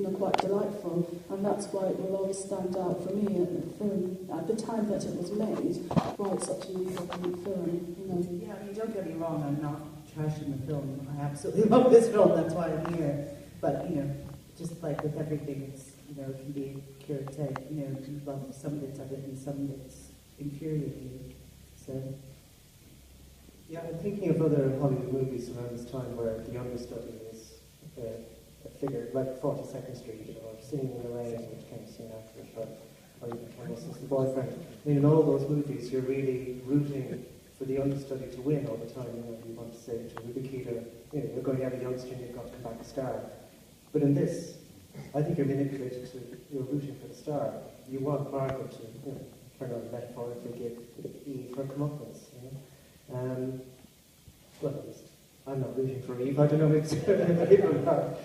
quite delightful, and that's why it will always stand out for me at the film, at the time that it was made, why it's such an important film. Yeah, I mean, don't get me wrong, I'm not trashing the film. I absolutely love this film, that's why I'm here. But, just like with everything, it's, it can be give or take. You love some bits of it and some bits infuriate you. So... Yeah, I'm thinking of other Hollywood movies around this time where the understudy is a figure, like 42nd Street or Singing in the Rain, which came soon after, or even Campbell's The Boyfriend. I mean, in all those movies, you're really rooting for the understudy to win all the time. You want to say to Ruby Keeler, you're going to have a youngster and you've got to come back a star. But in this, I think you're manipulated to, you're rooting for the star. You want Margaret to, turn out metaphorically give Eve her comeuppance. Well, at least I'm not rooting for Eve. I don't know if people are.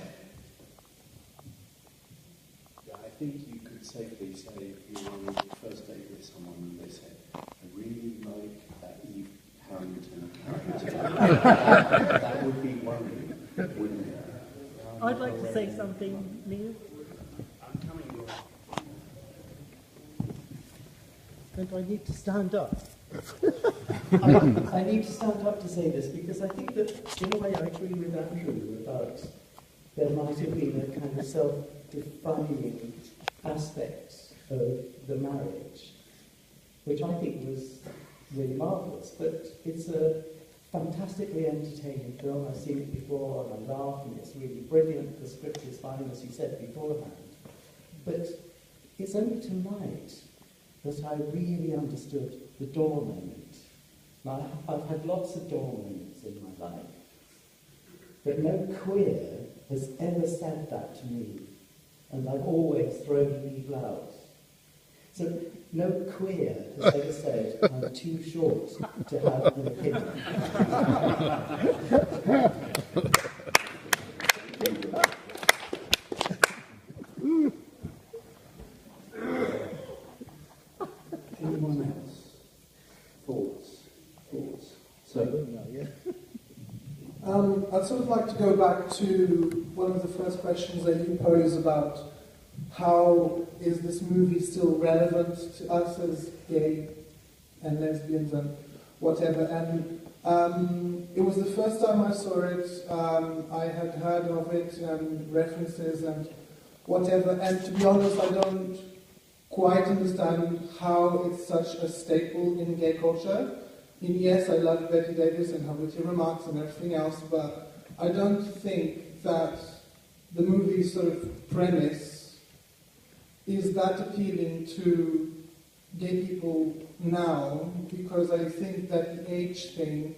Yeah, I think you could safely say if you were on the first date with someone and they said, I really like that Eve Harrington character, that would be worrying, wouldn't it? I'd like to say something, Neil. I'm coming. And I need to stand up. I need to stand up to say this because I think that in a way I agree with Andrew about there might have been a kind of self-defining aspect of the marriage, which I think was really marvellous. But it's a fantastically entertaining film. I've seen it before and I laugh and it's really brilliant. The script is fine, as you said beforehand. But it's only tonight that I really understood the door moment. Now, I've had lots of door moments in my life, but no queer has ever said that to me, and I've always thrown Eve out. So no queer has ever said, I'm too short to have an opinion. Anyone else? Thoughts? So, I'd sort of like to go back to one of the first questions that you posed about how is this movie still relevant to us as gay and lesbians and whatever. And it was the first time I saw it. I had heard of it and references and whatever. And to be honest, I don't quite understand how it's such a staple in gay culture. And yes, I love Betty Davis and her witty remarks and everything else, but I don't think that the movie's sort of premise is that appealing to gay people now, because I think that the age thing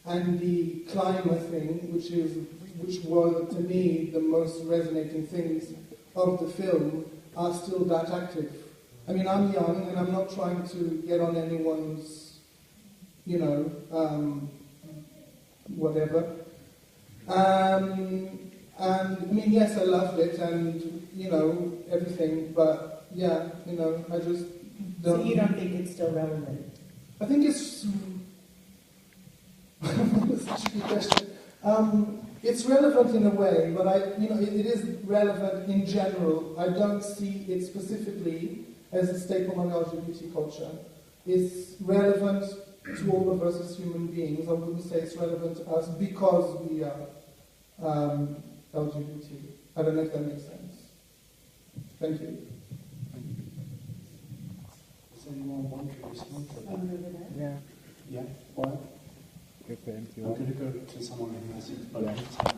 and the climate thing, which were to me the most resonating things of the film, are still that active. I mean, I'm young and I'm not trying to get on anyone's whatever. And I mean, yes, I loved it and, everything, but yeah, I just don't... So you don't think it's still relevant? I think it's... Such a good question. It's relevant in a way, but it is relevant in general. I don't see it specifically as a staple of LGBT culture. It's relevant to all of us as human beings. I wouldn't say it's relevant to us because we are LGBT. I don't know if that makes sense. Thank you. does anyone want to respond to that? Someone over there? Yeah. Yeah, why? Good for him. I'm going to go to someone who has exposed.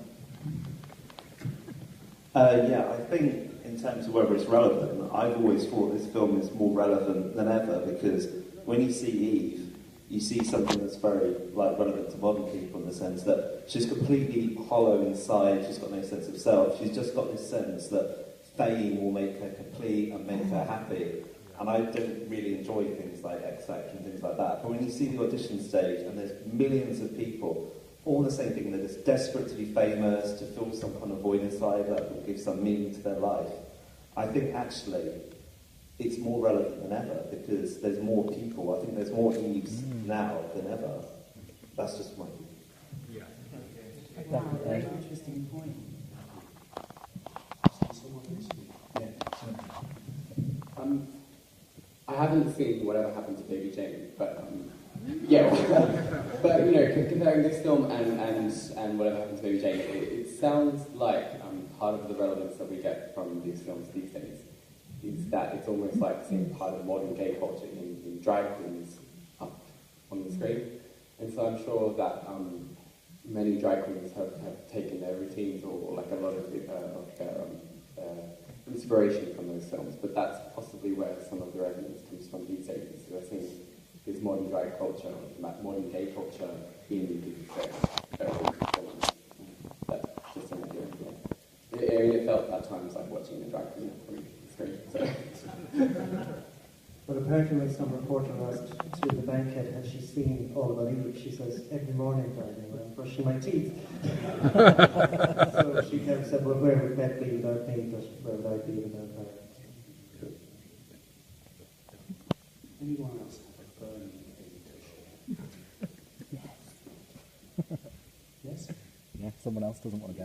Yeah, I think in terms of whether it's relevant, I've always thought this film is more relevant than ever because when you see Eve, you see something that's very relevant to modern people in the sense that she's completely hollow inside, she's got no sense of self, she's just got this sense that fame will make her complete and make her happy. And I don't really enjoy things like X Factor and things like that. But when you see the audition stage and there's millions of people, all the same thing, they're just desperate to be famous, to feel some kind of void inside that will give some meaning to their life. I think actually it's more relevant than ever because there's more people. I think there's more Eves now than ever. That's just my view. Wow, very interesting point. I haven't seen Whatever Happened to Baby Jane, but yeah. But comparing this film and Whatever Happened to Baby Jane, it sounds like part of the relevance that we get from these films these days is that it's almost like seeing part of modern gay culture in drag queens up on the screen. And so I'm sure that many drag queens have taken their routines or like a lot of their inspiration from those films, but that's possibly where some of the resonance comes from these days. So I think this modern drag culture, modern gay culture in these films. That's just an idea. Yeah. It felt at times like watching a drag queen on the screen. So. But apparently when some reporter asked to the bankhead, has she seen All About Eve, she says, every morning, darling, when I'm brushing my teeth. So she kind of said, well, where would Beth be without me, but where would I be without her? Anyone else have a burning thing to share? Yes? Yeah, someone else doesn't want to go.